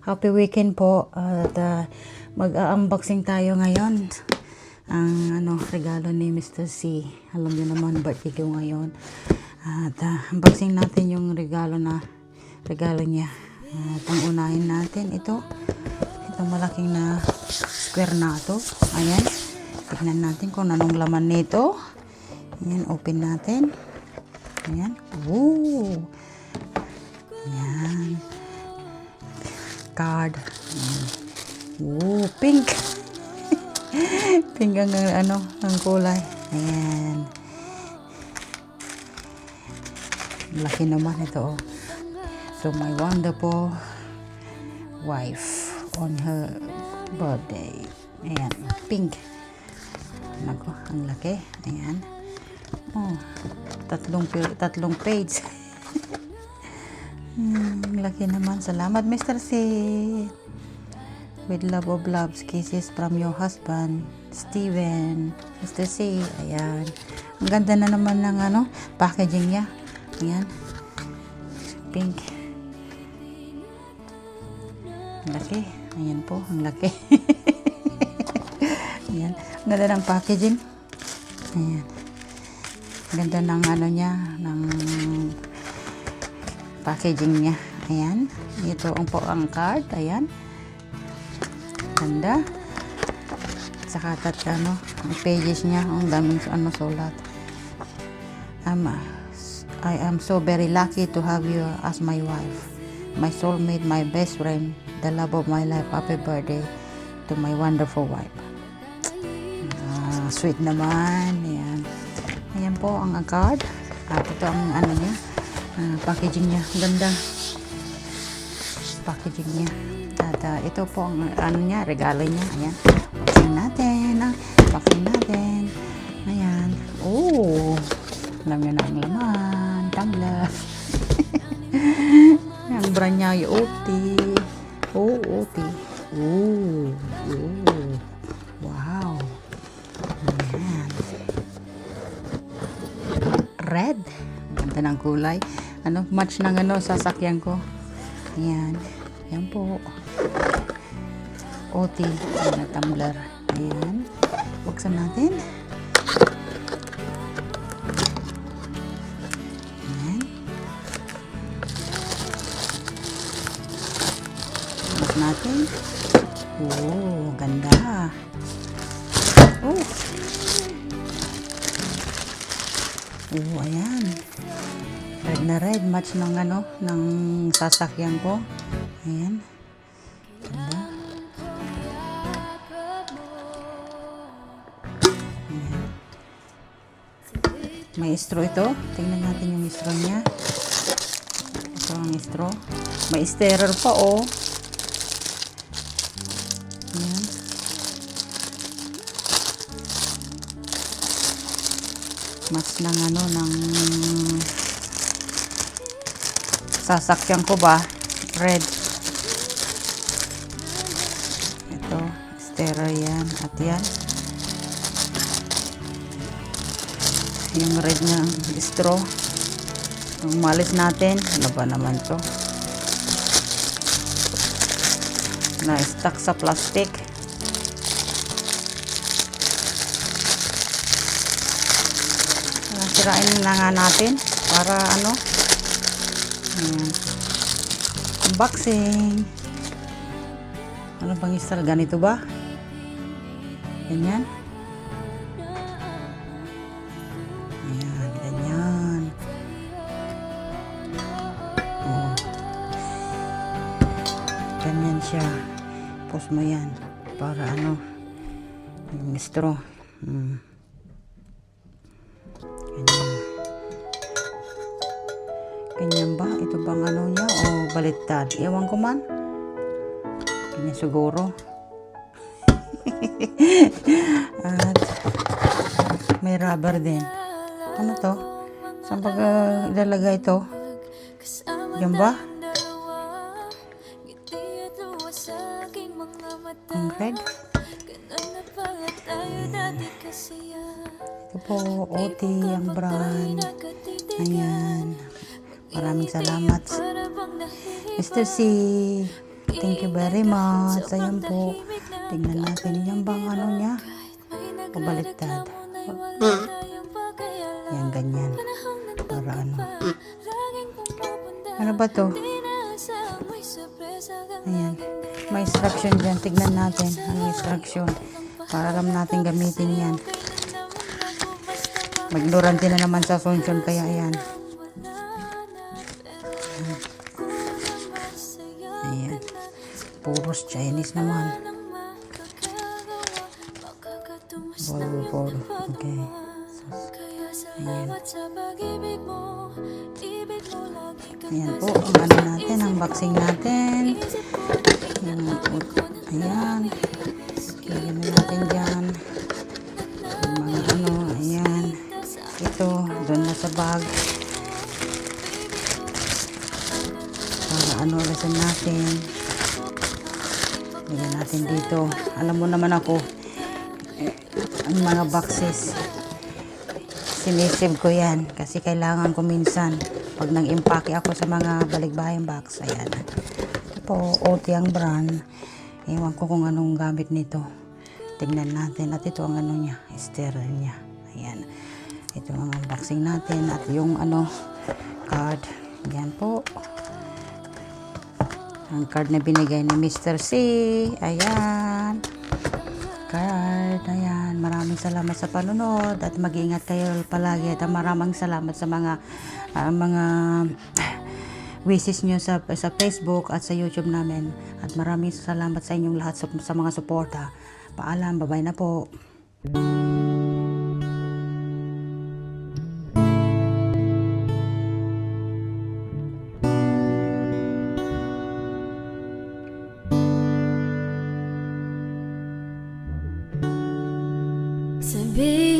Happy weekend po at mag-unboxing tayo ngayon ang regalo ni Mr. C. Alam niyo naman birthday ko ngayon at unboxing natin yung regalo niya at ang unahin natin itong malaking na square na ito. Ayan, tignan natin kung anong laman nito. Ayan, open natin. Ayan, woo, ayan, card. Oh, pink. Pink ang ang kulay. Ayan. Laki naman ito. Oh. So my wonderful wife on her birthday. Ayan, pink. Naku, ang laki. Ayan. Oh, tatlong page. Laki naman. Salamat, Mr. C. With love of loves, kisses from your husband, Steven. Mr. C. Ayan. Ang ganda na naman ng packaging niya. Ayan. Pink. Ang laki. Ayan po. Ang laki. Ayan. Ang ganda ng packaging. Ayan. Ang ganda ng niya, ng packaging niya. Ayan. Ito ang card. Ayan. Ganda. Saka ang pages niya. Ang daming sulat. I am so very lucky to have you as my wife. My soulmate, my best friend, the love of my life. Happy birthday to my wonderful wife. Sweet naman. Ayan. Ayan po ang card. At ito ang niya. Packaging niya. Ganda. Packaging niya. At ito po ang niya, regalo niya. Ayan. Pakinggan natin. Pakinggan natin. Ayan. Oh. Alam niyo na ang laman. Tumbler. Ang brand niya yung OT. Oh, OT. Oh. Oh. Wow. Ayan. Red. Ganda ng kulay. Match ng sasakyan ko. Ayan. Ayan po. OT. Ayan, tumbler. Ayan. Buksan natin. Ayan. Buksan natin. Oh, ganda. Oh. Oh, ayan. Red na red. Match ng ng sasakyan ko. Ayan. Ganda. Ayan. May straw ito. Tingnan natin yung straw niya. Ito ang straw. May stirrer pa, oh. Ayan. Mas ng ng sasakyan ko ba? Red. Ito, stirrer yan. At yan. Yung red na straw. Umalis natin. Ano ba naman to? Na-stuck sa plastic. Sirain na nga natin. Para unboxing. Ano bang install? Ganito ba? Ganyan. Ayan, ganyan. Oh. Ganyan siya. Post mo yan. Para yung straw. Ganyan. Ganyan ba? Ito bang niya? O baliktad? Ewan ko man. Ganyan siguro. At may rubber din. Ano to? Saan pag ilalagay ito? Yan ba? Ang red? Ito po, OT ang brand. Ayan. Maraming salamat. Mr. C, thank you very much. Ayan po. Tingnan natin yung bang ano niya. Pabaliktad. Yan, ganyan. Para ano. Ano ba to? Ayan. May instruction dyan. Tignan natin ang instruction. Para alam natin gamitin yan. Magdurante na naman sa sunsun. Kaya ayan. Ayan. Puros Chinese naman. Ball. Okay. Ayan. Ayan po, ang ano natin, ang boxing natin. Ayan. Lagyan na natin dyan. Yung mga ano, ayan. Ito, doon na sa bag. Para ano, lasan natin. Lagyan natin dito. Alam mo naman ako, ang mga boxes, sinisave ko yan. Kasi kailangan ko minsan pag nag-impake ako sa mga balikbayang box. Ayan. Ito po, OT ang brand. Ewan ko kung anong gamit nito. Tignan natin. At ito ang ano niya, sterile niya. Ayan. Ito ang unboxing natin. At yung ano, card. Ayan po. Ang card na binigay ni Mr. C. Ayan. Card. Ayan. Maraming salamat sa panunod. At mag-iingat kayo palagi. At maraming salamat sa mga wishes nyo sa Facebook at sa YouTube namin. At maraming salamat sa inyong lahat sa mga suporta. Paalam. Bye-bye na po. Sabi